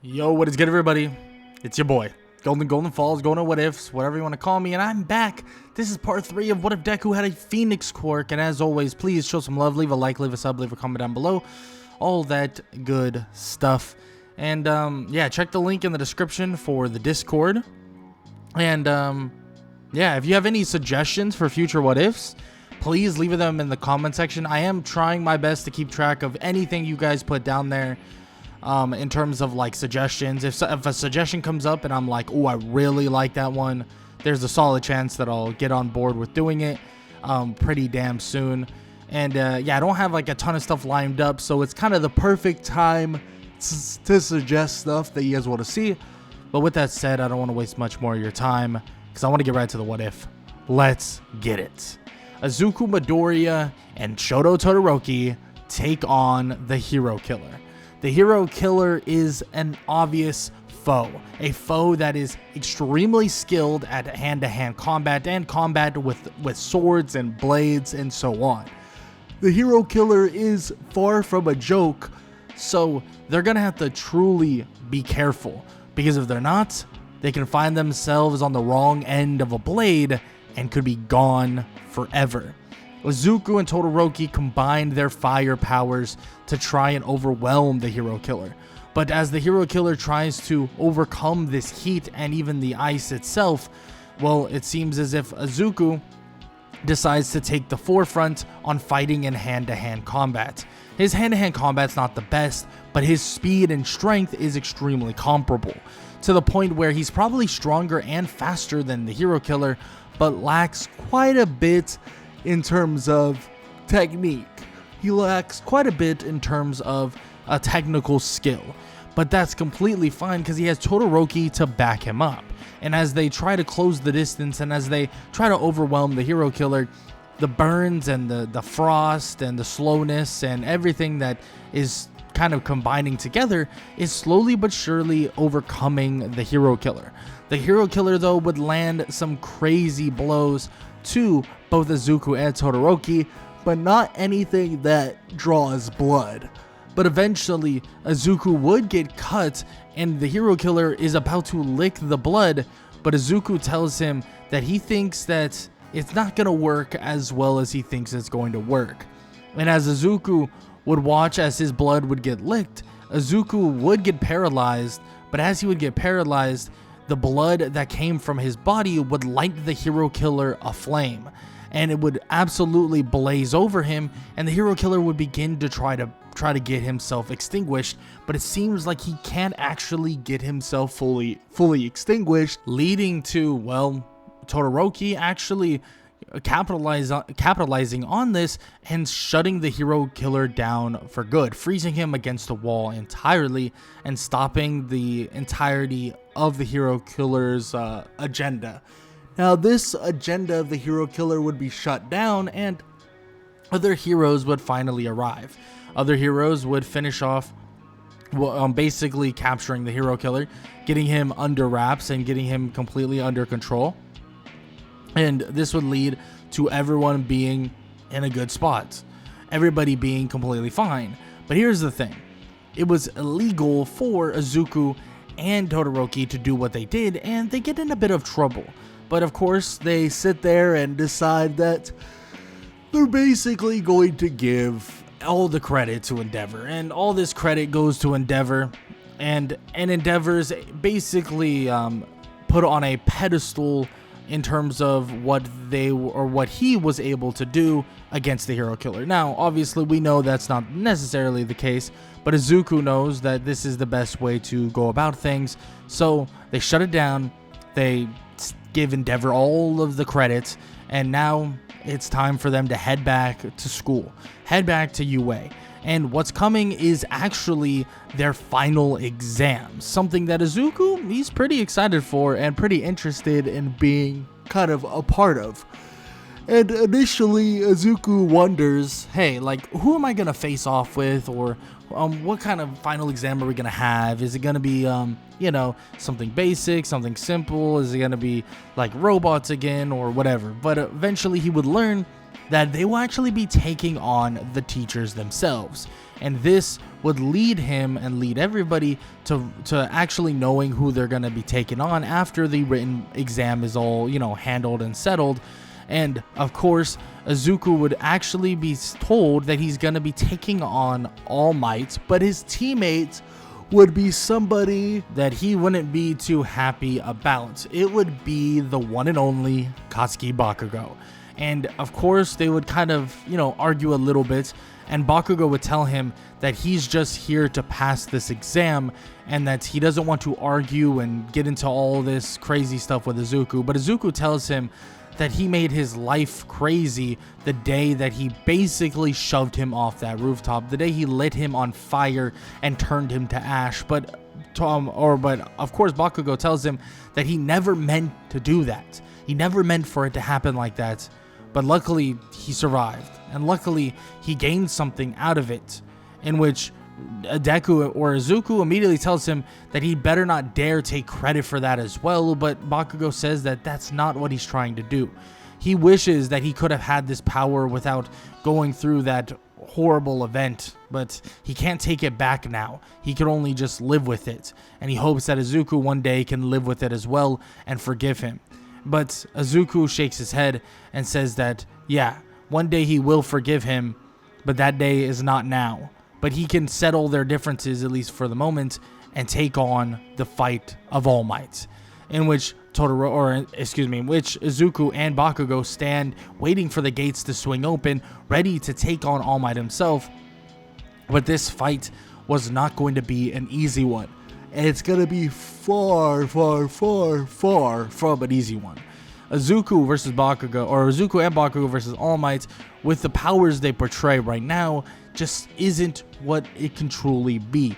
Yo, what is good, everybody? It's your boy, Golden Falls, going to What Ifs, whatever you want to call me, and I'm back. This is part 3 of What If Deku had a Phoenix Quirk, and as always, please show some love, leave a like, leave a sub, leave a comment down below, all that good stuff. And, yeah, check the link in the description for the Discord, and, yeah, if you have any suggestions for future What Ifs, please leave them in the comment section. I am trying my best to keep track of anything you guys put down there. In terms of like suggestions, if a suggestion comes up and I'm like, oh, I really like that one, there's a solid chance that I'll get on board with doing it pretty damn soon. And yeah, I don't have like a ton of stuff lined up, so it's kind of the perfect time to suggest stuff that you guys want to see. But with that said, I don't want to waste much more of your time because I want to get right to the what if. Let's get it. Izuku Midoriya and Shoto Todoroki take on the Hero Killer. The Hero Killer is an obvious foe, a foe that is extremely skilled at hand-to-hand combat and combat with swords and blades and so on. The Hero Killer is far from a joke, so they're gonna have to truly be careful, because if they're not, they can find themselves on the wrong end of a blade and could be gone forever. Izuku and Todoroki combined their fire powers to try and overwhelm the Hero Killer. But as the Hero Killer tries to overcome this heat and even the ice itself, well, it seems as if Izuku decides to take the forefront on fighting in hand-to-hand combat. His hand-to-hand combat's not the best, but his speed and strength is extremely comparable, to the point where he's probably stronger and faster than the Hero Killer, but lacks quite a bit in terms of technique. He lacks quite a bit in terms of a technical skill, but that's completely fine because he has Todoroki to back him up. And as they try to close the distance and as they try to overwhelm the Hero Killer, the burns and the frost and the slowness and everything that is kind of combining together is slowly but surely overcoming the Hero Killer. The Hero Killer, though, would land some crazy blows to both Izuku and Todoroki, but not anything that draws blood. But eventually, Izuku would get cut, and the Hero Killer is about to lick the blood, but Izuku tells him that he thinks that it's not going to work as well as he thinks it's going to work. And as Izuku would watch as his blood would get licked, Izuku would get paralyzed, but as he would get paralyzed, the blood that came from his body would light the Hero Killer aflame, and it would absolutely blaze over him, and the Hero Killer would begin to try to get himself extinguished, but it seems like he can't actually get himself fully extinguished, leading to, well, Todoroki actually capitalizing on this and shutting the Hero Killer down for good, freezing him against the wall entirely and stopping the entirety of the Hero Killer's agenda. Now, this agenda of the Hero Killer would be shut down and other heroes would finally arrive. Other heroes would finish off basically capturing the Hero Killer, getting him under wraps and getting him completely under control. And this would lead to everyone being in a good spot, everybody being completely fine. But here's the thing. It was illegal for Izuku and Todoroki to do what they did, and they get in a bit of trouble. But of course, they sit there and decide that they're basically going to give all the credit to Endeavor, and all this credit goes to Endeavor, and Endeavor's basically put on a pedestal in terms of what he was able to do against the Hero Killer. Now, obviously, we know that's not necessarily the case, but Izuku knows that this is the best way to go about things, so they shut it down, they give Endeavor all of the credit, and now it's time for them to head back to school, head back to UA. And what's coming is actually their final exams, something that Izuku, he's pretty excited for and pretty interested in being kind of a part of. And initially, Izuku wonders, hey, like, who am I going to face off with, or what kind of final exam are we going to have? Is it going to be, you know, something basic, something simple? Is it going to be like robots again or whatever? But eventually he would learn that they will actually be taking on the teachers themselves. And this would lead him and lead everybody to actually knowing who they're going to be taking on after the written exam is all, handled and settled. And of course, Izuku would actually be told that he's going to be taking on All Might, but his teammates would be somebody that he wouldn't be too happy about. It would be the one and only Katsuki Bakugo. And of course, they would kind of, argue a little bit, and Bakugo would tell him that he's just here to pass this exam and that he doesn't want to argue and get into all this crazy stuff with Izuku. But Izuku tells him that he made his life crazy the day that he basically shoved him off that rooftop, the day he lit him on fire and turned him to ash. But of course Bakugo tells him that he never meant to do that. He never meant for it to happen like that. But luckily he survived, and luckily he gained something out of it, in which Deku or Izuku immediately tells him that he better not dare take credit for that as well. But Bakugo says that that's not what he's trying to do. He wishes that he could have had this power without going through that horrible event, but he can't take it back now. He can only just live with it, and he hopes that Izuku one day can live with it as well and forgive him. But Izuku shakes his head and says that, yeah, one day he will forgive him, but that day is not now. But he can settle their differences, at least for the moment, and take on the fight of All Might, in which which Izuku and Bakugo stand waiting for the gates to swing open, ready to take on All Might himself. But this fight was not going to be an easy one. And it's going to be far, far, far, far from an easy one. Izuku versus Bakugo, or Izuku and Bakugo versus All Might, with the powers they portray right now, just isn't what it can truly be.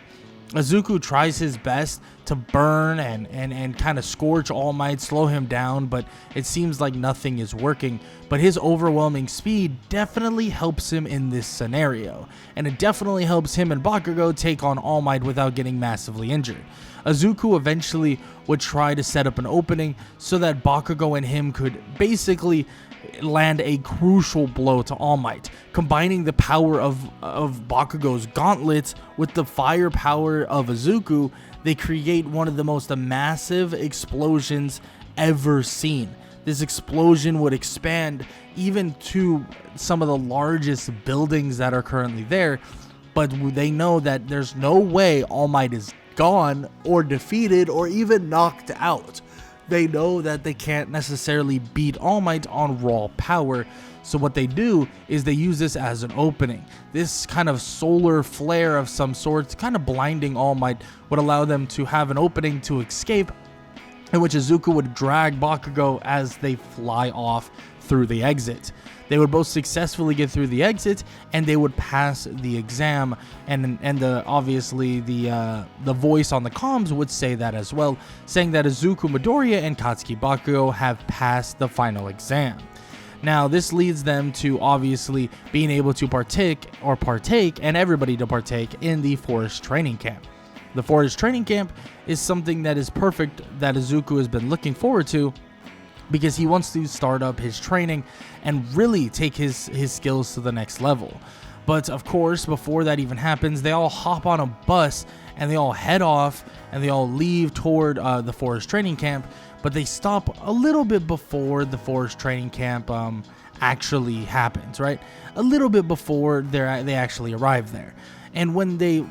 Izuku tries his best to burn and kind of scorch All Might, slow him down, but it seems like nothing is working. But his overwhelming speed definitely helps him in this scenario, and it definitely helps him and Bakugo take on All Might without getting massively injured. Izuku eventually would try to set up an opening so that Bakugo and him could basically land a crucial blow to All Might, combining the power of Bakugo's gauntlets with the firepower of Izuku. They create one of the most massive explosions ever seen. This explosion would expand even to some of the largest buildings that are currently there, but they know that there's no way All Might is gone or defeated or even knocked out. They know that they can't necessarily beat All Might on raw power, so what they do is they use this as an opening. This kind of solar flare of some sort, kind of blinding All Might, would allow them to have an opening to escape, in which Izuku would drag Bakugo as they fly off through the exit. They would both successfully get through the exit, and they would pass the exam, and obviously the voice on the comms would say that as well, saying that Izuku Midoriya and Katsuki Bakugo have passed the final exam. Now, this leads them to obviously being able to partake, and everybody to partake in the forest training camp. The forest training camp is something that is perfect, that Izuku has been looking forward to, because he wants to start up his training and really take his skills to the next level. But of course, before that even happens, they all hop on a bus and they all head off and they all leave toward the forest training camp, but they stop a little bit before the forest training camp actually happens, right? A little bit before they actually arrive there. And when they,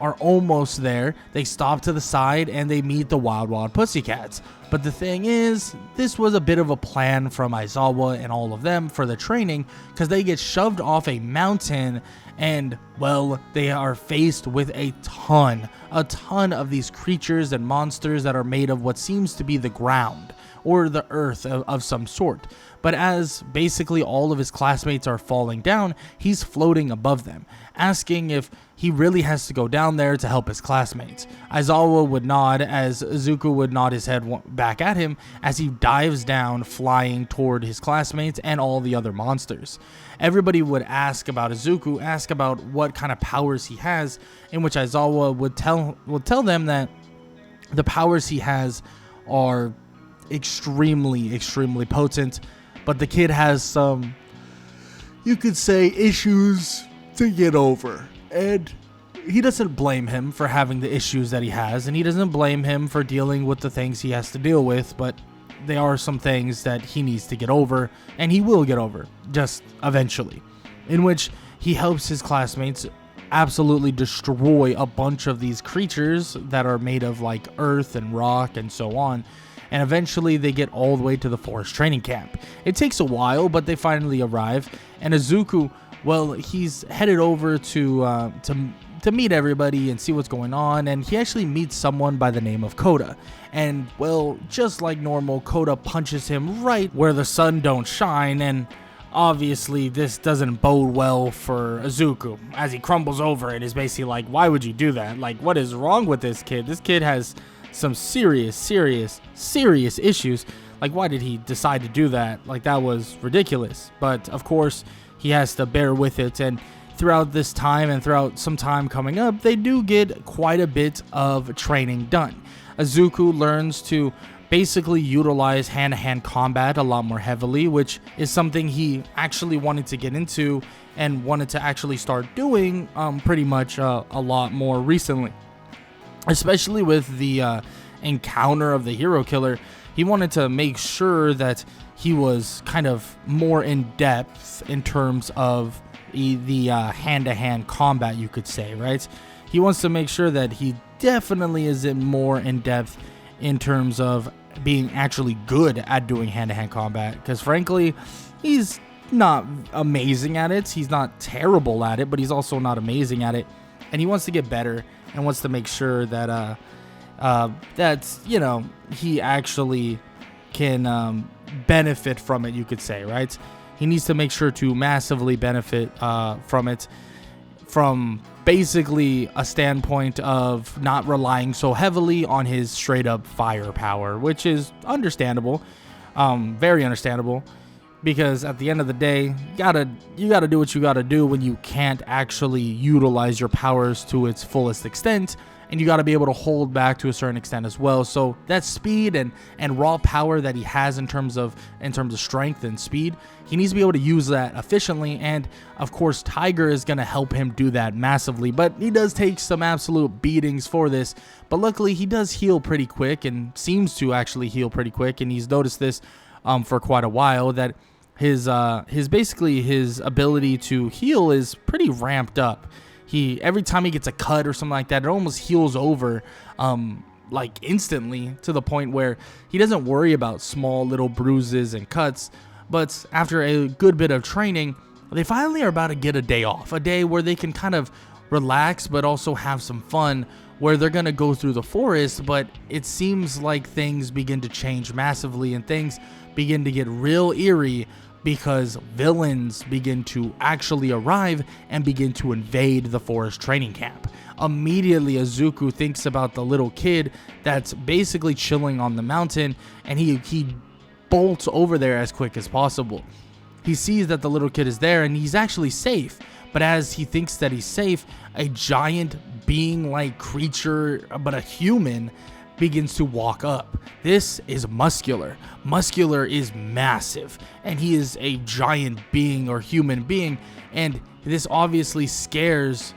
are almost there, they stop to the side and they meet the Wild Wild Pussycats. But the thing is, this was a bit of a plan from Aizawa and all of them for the training, because they get shoved off a mountain and, well, they are faced with a ton of these creatures and monsters that are made of what seems to be the ground or the earth of some sort. But as basically all of his classmates are falling down, he's floating above them, asking if he really has to go down there to help his classmates. Aizawa would nod as Izuku would nod his head back at him as he dives down, flying toward his classmates and all the other monsters. Everybody would ask about Izuku, ask about what kind of powers he has, in which Aizawa would tell them that the powers he has are extremely, extremely potent, but the kid has some, you could say, issues to get over. And he doesn't blame him for having the issues that he has, and he doesn't blame him for dealing with the things he has to deal with, but there are some things that he needs to get over, and he will get over, just eventually, in which he helps his classmates absolutely destroy a bunch of these creatures that are made of like earth and rock and so on, and eventually they get all the way to the forest training camp. It takes a while, but they finally arrive, and Izuku, well, he's headed over to meet everybody and see what's going on, and he actually meets someone by the name of Koda. And, well, just like normal, Koda punches him right where the sun don't shine, and obviously this doesn't bode well for Izuku, as he crumbles over and is basically like, why would you do that? Like, what is wrong with this kid? This kid has some serious issues. Like, why did he decide to do that? Like, that was ridiculous. But, of course, he has to bear with it, and throughout this time and throughout some time coming up, they do get quite a bit of training done. Izuku learns to basically utilize hand-to-hand combat a lot more heavily, which is something he actually wanted to get into and wanted to actually start doing pretty much a lot more recently. Especially with the encounter of the hero killer, he wanted to make sure that he was kind of more in depth in terms of the hand-to-hand combat, you could say, right? He wants to make sure that he definitely is more in depth in terms of being actually good at doing hand-to-hand combat, because frankly, he's not amazing at it. He's not terrible at it, but he's also not amazing at it, and he wants to get better and wants to make sure that that's, you know, he actually can benefit from it, you could say, right? He needs to make sure to massively benefit from it, from basically a standpoint of not relying so heavily on his straight up firepower, which is understandable, very understandable, because at the end of the day, you gotta do what you gotta do when you can't actually utilize your powers to its fullest extent, and you gotta be able to hold back to a certain extent as well. So that speed and raw power that he has in terms of strength and speed, he needs to be able to use that efficiently, and of course Tiger is gonna help him do that massively, but he does take some absolute beatings for this. But luckily he does heal pretty quick, and seems to actually heal pretty quick, and he's noticed this for quite a while, that his basically his ability to heal is pretty ramped up. Every time he gets a cut or something like that, it almost heals over like instantly, to the point where he doesn't worry about small little bruises and cuts. But after a good bit of training, they finally are about to get a day off, a day where they can kind of relax but also have some fun, where they're going to go through the forest. But it seems like things begin to change massively, and things begin to get real eerie, because villains begin to actually arrive and begin to invade the forest training camp. Immediately, Izuku thinks about the little kid that's basically chilling on the mountain, and he bolts over there as quick as possible. He sees that the little kid is there, and he's actually safe. But as he thinks that he's safe, a giant being-like creature, but a human, begins to walk up. This is Muscular. Muscular is massive, and he is a giant being or human being, and this obviously scares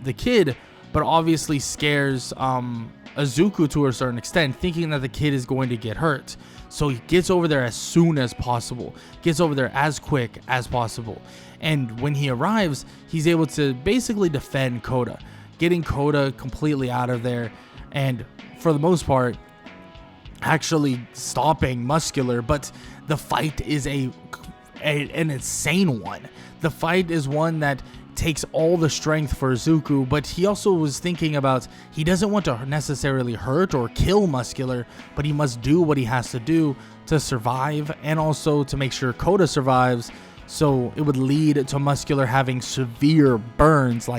the kid, but obviously scares Izuku to a certain extent, thinking that the kid is going to get hurt. So he gets over there as soon as possible, gets over there as quick as possible, and when he arrives, he's able to basically defend Koda, getting Koda completely out of there, and for the most part actually stopping Muscular. But the fight is an insane one. The fight is one that takes all the strength for Izuku, but he also was thinking about, he doesn't want to necessarily hurt or kill Muscular, but he must do what he has to do to survive, and also to make sure Koda survives. So it would lead to Muscular having severe burns,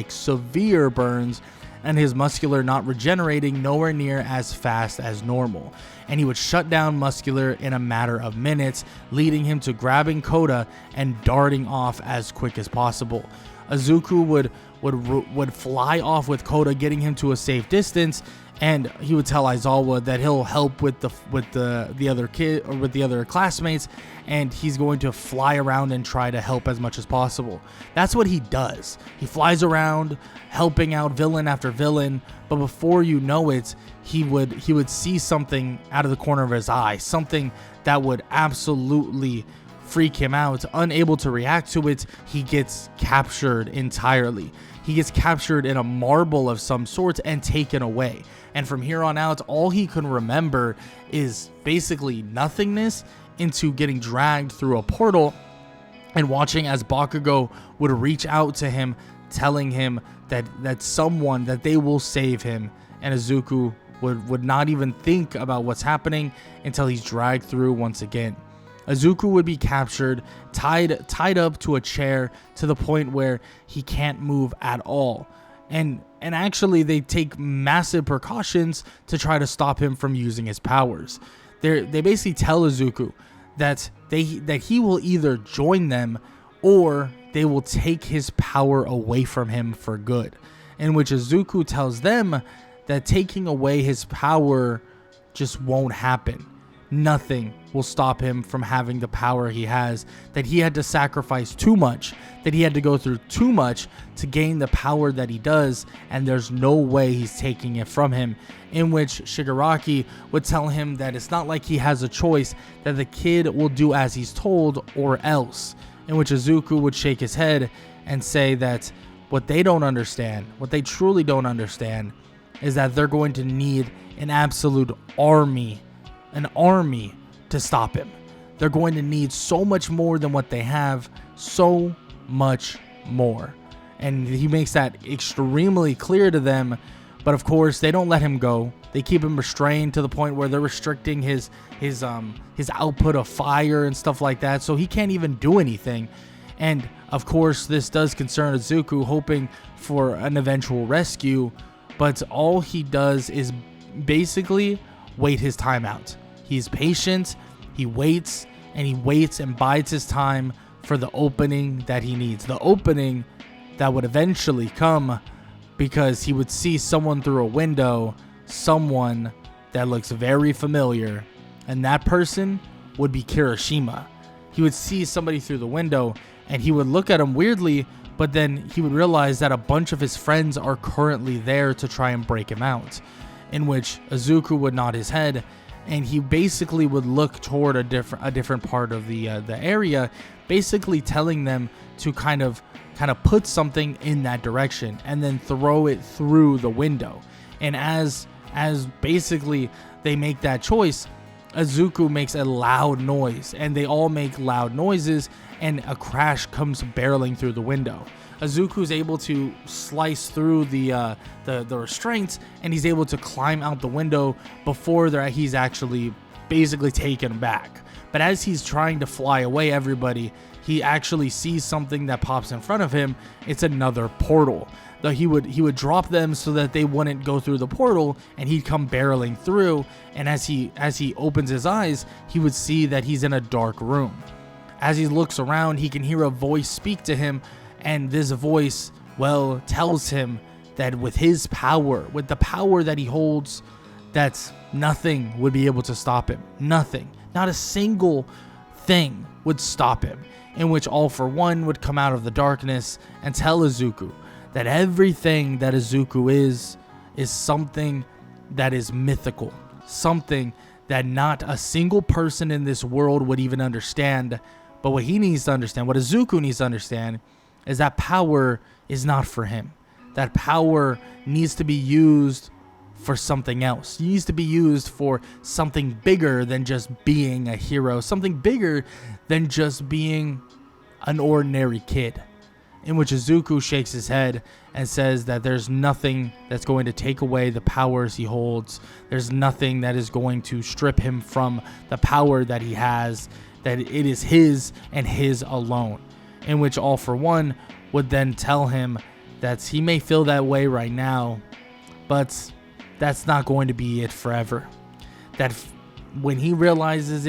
and his Muscular not regenerating nowhere near as fast as normal. And he would shut down Muscular in a matter of minutes, leading him to grabbing Koda and darting off as quick as possible. Izuku would fly off with Koda, getting him to a safe distance, and he would tell Aizawa that he'll help with the other kid or with the other classmates, and he's going to fly around and try to help as much as possible. That's what he does. He flies around helping out villain after villain, but before you know it, he would see something out of the corner of his eye, something that would absolutely freak him out. Unable to react to it, he gets captured entirely. He gets captured in a marble of some sort and taken away. And from here on out, all he can remember is basically nothingness into getting dragged through a portal and watching as Bakugo would reach out to him, telling him that someone, that they will save him. And Izuku would not even think about what's happening until he's dragged through once again. Izuku would be captured, tied up to a chair to the point where he can't move at all. And actually they take massive precautions to try to stop him from using his powers. They basically tell Izuku that he will either join them or they will take his power away from him for good. In which Izuku tells them that taking away his power just won't happen. Nothing will stop him from having the power he has, that he had to sacrifice too much, that he had to go through too much to gain the power that he does, and there's no way he's taking it from him. In which Shigaraki would tell him that it's not like he has a choice, that the kid will do as he's told or else. In which Izuku would shake his head and say that what they don't understand, what they truly don't understand, is that they're going to need an absolute army to stop him. They're going to need so much more than what they have, so much more. And he makes that extremely clear to them, but of course they don't let him go. They keep him restrained to the point where they're restricting his output of fire and stuff like that, so he can't even do anything. And of course this does concern Izuku, hoping for an eventual rescue, but all he does is basically wait his time out. He's patient, he waits and bides his time for the opening that he needs. The opening that would eventually come because he would see someone through a window, someone that looks very familiar, and that person would be Kirishima. He would see somebody through the window and he would look at him weirdly, but then he would realize that a bunch of his friends are currently there to try and break him out. In which Izuku would nod his head, and he basically would look toward a different part of the area, basically telling them to kind of put something in that direction and then throw it through the window. And as basically they make that choice, Izuku makes a loud noise, and they all make loud noises, and a crash comes barreling through the window. Izuku's able to slice through the restraints, and he's able to climb out the window before he's actually basically taken back. But as he's trying to fly away everybody, he actually sees something that pops in front of him. It's another portal. Though he would drop them so that they wouldn't go through the portal, and he'd come barreling through. And as he opens his eyes, he would see that he's in a dark room. As he looks around, he can hear a voice speak to him. And this voice, well, tells him that with his power, with the power that he holds, that nothing would be able to stop him. Nothing. Not a single thing would stop him. In which All For One would come out of the darkness and tell Izuku that everything that Izuku is something that is mythical. Something that not a single person in this world would even understand. But what he needs to understand, what Izuku needs to understand, is that power is not for him. That power needs to be used for something else. It needs to be used for something bigger than just being a hero. Something bigger than just being an ordinary kid. In which Izuku shakes his head and says that there's nothing that's going to take away the powers he holds. There's nothing that is going to strip him from the power that he has. That it is his and his alone. In which All For One would then tell him that he may feel that way right now, but that's not going to be it forever. That when he realizes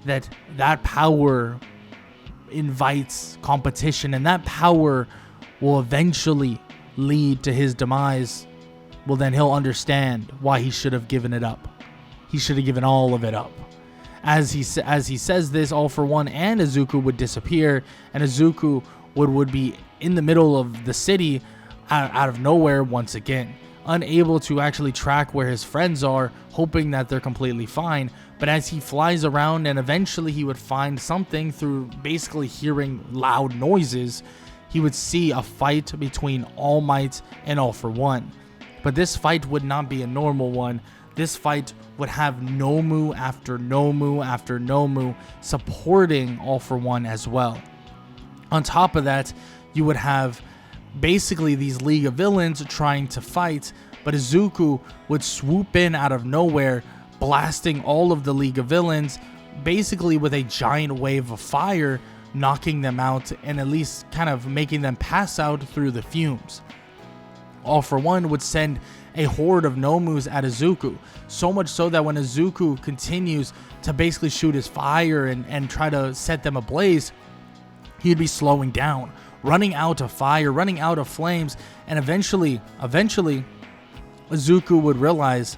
that that power invites competition, and that power will eventually lead to his demise. Well, then he'll understand why he should have given it up. He should have given all of it up. As he says this, All For One and Izuku would disappear, and Izuku would be in the middle of the city out of nowhere once again, unable to actually track where his friends are, hoping that they're completely fine. But as he flies around, and eventually he would find something through basically hearing loud noises, he would see a fight between All Might and All For One. But this fight would not be a normal one. This fight would have Nomu after Nomu after Nomu supporting All For One as well. On top of that, you would have basically these League of Villains trying to fight, but Izuku would swoop in out of nowhere, blasting all of the League of Villains, basically with a giant wave of fire, knocking them out and at least kind of making them pass out through the fumes. All For One would send a horde of Nomus at Izuku, so much so that when Izuku continues to basically shoot his fire and try to set them ablaze, he'd be slowing down, running out of fire, running out of flames, and eventually Izuku would realize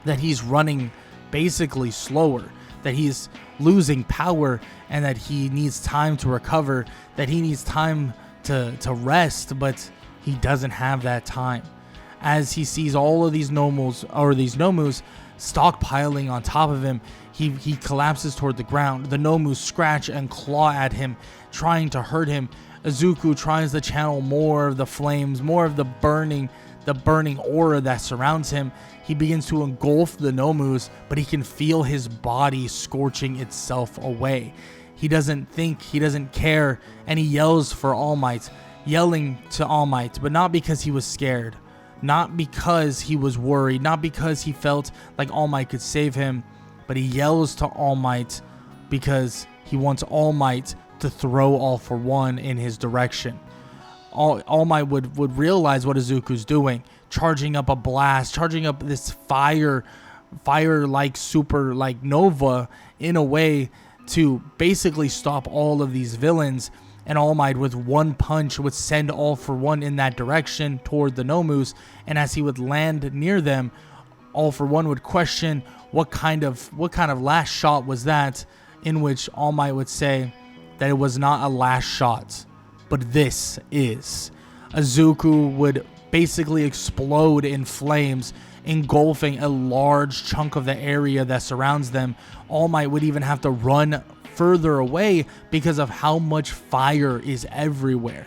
that he's running basically slower, that he's losing power, and that he needs time to recover, that he needs time to rest, but he doesn't have that time. As he sees all of these Nomus stockpiling on top of him, he collapses toward the ground. The Nomus scratch and claw at him, trying to hurt him. Izuku tries to channel more of the flames, more of the burning aura that surrounds him. He begins to engulf the Nomus, but he can feel his body scorching itself away. He doesn't think, he doesn't care, and he yells for All Might, yelling to All Might, but not because he was scared, not because he was worried, not because he felt like All Might could save him, but he yells to All Might because he wants All Might to throw All For One in his direction. All Might would realize what Izuku's doing, charging up a blast, charging up this fire like super like Nova in a way to basically stop all of these villains. And All Might with one punch would send All For One in that direction toward the Nomus, and as he would land near them, All For One would question what kind of last shot was that, in which All Might would say that it was not a last shot, but this is. Izuku would basically explode in flames, engulfing a large chunk of the area that surrounds them. All Might would even have to run further away because of how much fire is everywhere.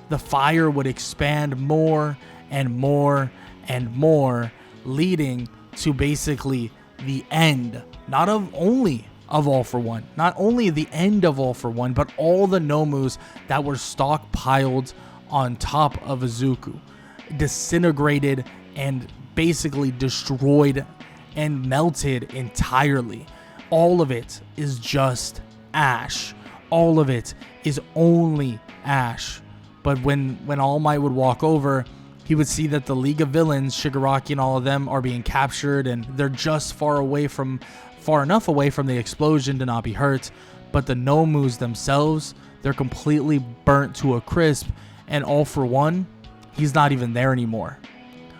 The fire would expand more and more and more, leading to basically the end, not only of All For One, not only the end of All For One, but all the Nomus that were stockpiled on top of Izuku, disintegrated and basically destroyed and melted entirely. All of it is just ash. All of it is only ash. But when All Might would walk over, he would see that the League of Villains, Shigaraki and all of them, are being captured, and they're just far enough away from the explosion to not be hurt. But the Nomus themselves, they're completely burnt to a crisp, and All For One, he's not even there anymore.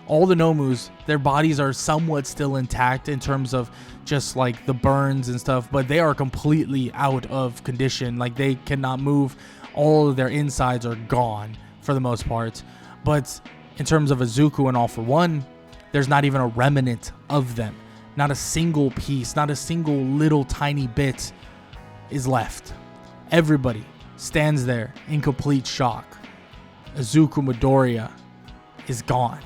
All the Nomus, their bodies are somewhat still intact in terms of just like the burns and stuff, but they are completely out of condition. Like, they cannot move. All of their insides are gone for the most part. But in terms of Izuku and All For One, there's not even a remnant of them. Not a single piece, not a single little tiny bit is left. Everybody stands there in complete shock. Izuku Midoriya is gone.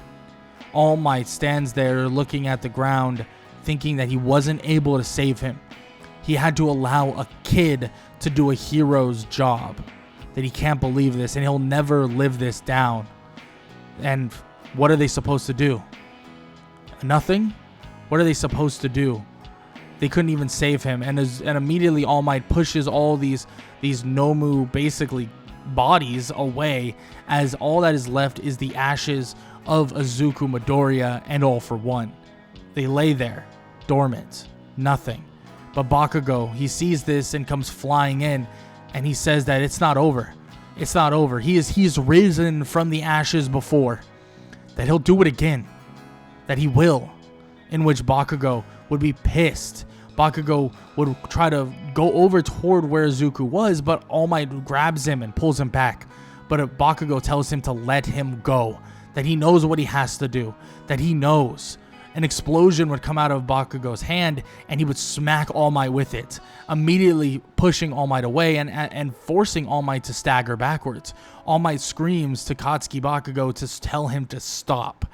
All Might stands there looking at the ground, thinking that he wasn't able to save him. He had to allow a kid to do a hero's job. That he can't believe this, and he'll never live this down. And what are they supposed to do? Nothing? What are they supposed to do? They couldn't even save him, and immediately All Might pushes all these Nomu basically bodies away, as all that is left is the ashes of Izuku Midoriya and All For One. They lay there, dormant, nothing. But Bakugo, he sees this and comes flying in, and he says that it's not over. It's not over. He's risen from the ashes before. That he'll do it again. That he will. In which Bakugo would be pissed. Bakugo would try to go over toward where Izuku was, but All Might grabs him and pulls him back. But Bakugo tells him to let him go. That he knows what he has to do. That he knows. An explosion would come out of Bakugo's hand, and he would smack All Might with it, immediately pushing All Might away and forcing All Might to stagger backwards. All Might screams to Katsuki Bakugo to tell him to stop,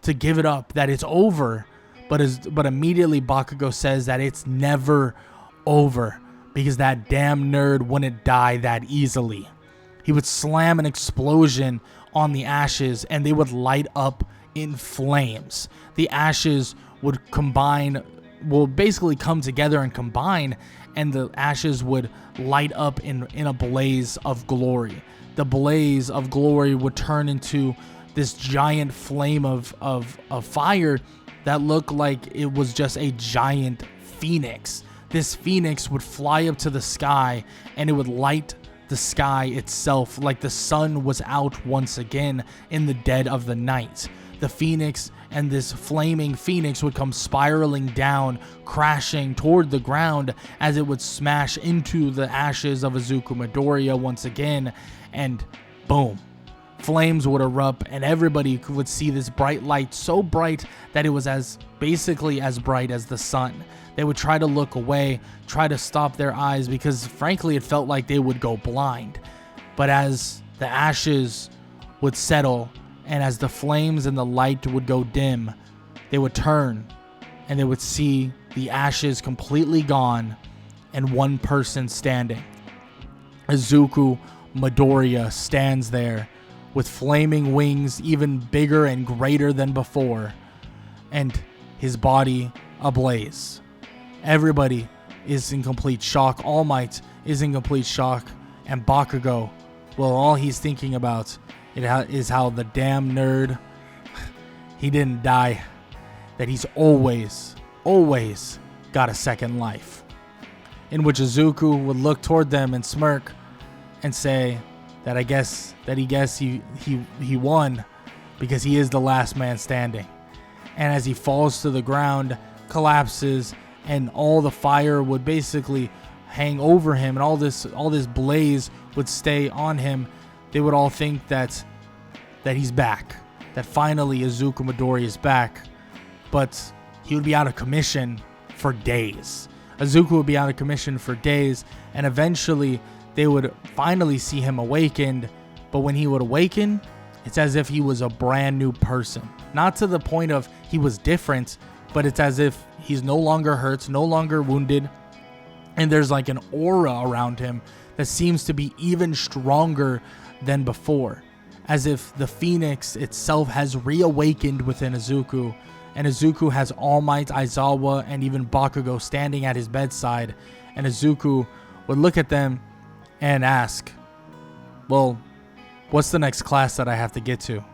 to give it up, that it's over. But immediately Bakugo says that it's never over, because that damn nerd wouldn't die that easily. He would slam an explosion on the ashes, and they would light up in flames. The ashes would basically come together and combine, and the ashes would light up in a blaze of glory. The blaze of glory would turn into this giant flame of fire that looked like it was just a giant phoenix. This phoenix would fly up to the sky, and it would light the sky itself like the sun was out once again in the dead of the night. The phoenix and this flaming phoenix would come spiraling down, crashing toward the ground as it would smash into the ashes of Izuku Midoriya once again, and boom. Flames would erupt, and everybody would see this bright light, so bright that it was basically as bright as the sun. They would try to look away, try to stop their eyes, because frankly it felt like they would go blind. But as the ashes would settle, and as the flames and the light would go dim, they would turn, and they would see the ashes completely gone, and one person standing. Izuku Midoriya stands there, with flaming wings even bigger and greater than before, and his body ablaze. Everybody is in complete shock. All Might is in complete shock, and Bakugo, well, all he's thinking about is how the damn nerd, he didn't die, that he's always got a second life. In which Izuku would look toward them and smirk and say that he won, because he is the last man standing. And as he falls to the ground, collapses, and all the fire would basically hang over him, and all this blaze would stay on him, they would all think that he's back, that finally Izuku Midoriya is back. But he would be out of commission for days. Izuku would be out of commission for days, and eventually they would finally see him awakened. But when he would awaken, it's as if he was a brand new person. Not to the point of he was different, but it's as if he's no longer hurt, no longer wounded, and there's like an aura around him that seems to be even stronger than before, as if the phoenix itself has reawakened within Izuku, and Izuku has All Might, Aizawa, and even Bakugo standing at his bedside, and Izuku would look at them and ask, well, what's the next class that I have to get to?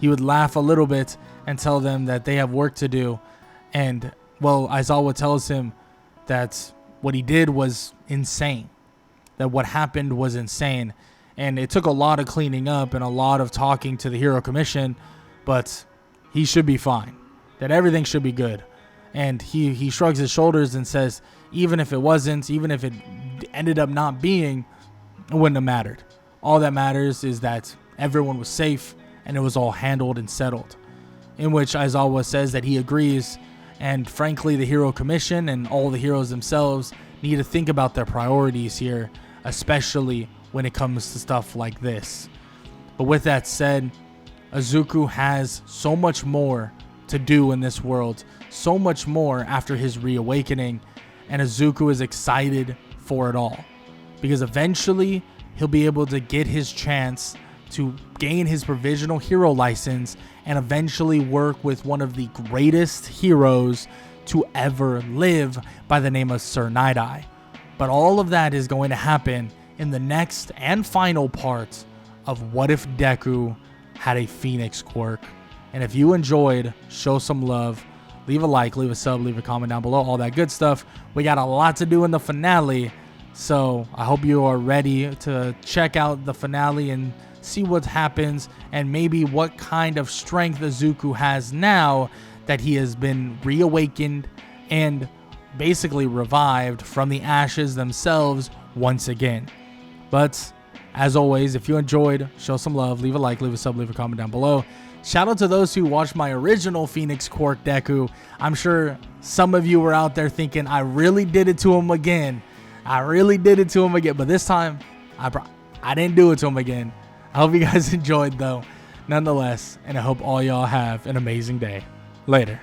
He would laugh a little bit and tell them that they have work to do, and, well, Aizawa tells him that what he did was insane, that what happened was insane, and it took a lot of cleaning up and a lot of talking to the Hero Commission, but he should be fine, that everything should be good. And he shrugs his shoulders and says, even if it wasn't, even if it ended up not being, it wouldn't have mattered. All that matters is that everyone was safe and it was all handled and settled. In which Aizawa says that he agrees, and frankly the Hero Commission and all the heroes themselves need to think about their priorities here, especially when it comes to stuff like this. But with that said, Izuku has so much more to do in this world, so much more after his reawakening, and Izuku is excited for it all, because eventually he'll be able to get his chance to gain his provisional hero license and eventually work with one of the greatest heroes to ever live by the name of Sir Night-Eye. But all of that is going to happen in the next and final part of What If Deku Had a Phoenix Quirk. And if you enjoyed, show some love, leave a like, leave a sub, leave a comment down below, all that good stuff. We got a lot to do in the finale, So I hope you are ready to check out the finale and see what happens, and maybe what kind of strength Izuku has now that he has been reawakened and basically revived from the ashes themselves once again. But as always, if you enjoyed, show some love, leave a like, leave a sub, leave a comment down below. Shout out to those who watched my original Phoenix Quirk Deku. I'm sure some of you were out there thinking, I really did it to him again. But this time, I didn't do it to him again. I hope you guys enjoyed though, nonetheless, and I hope all y'all have an amazing day. Later.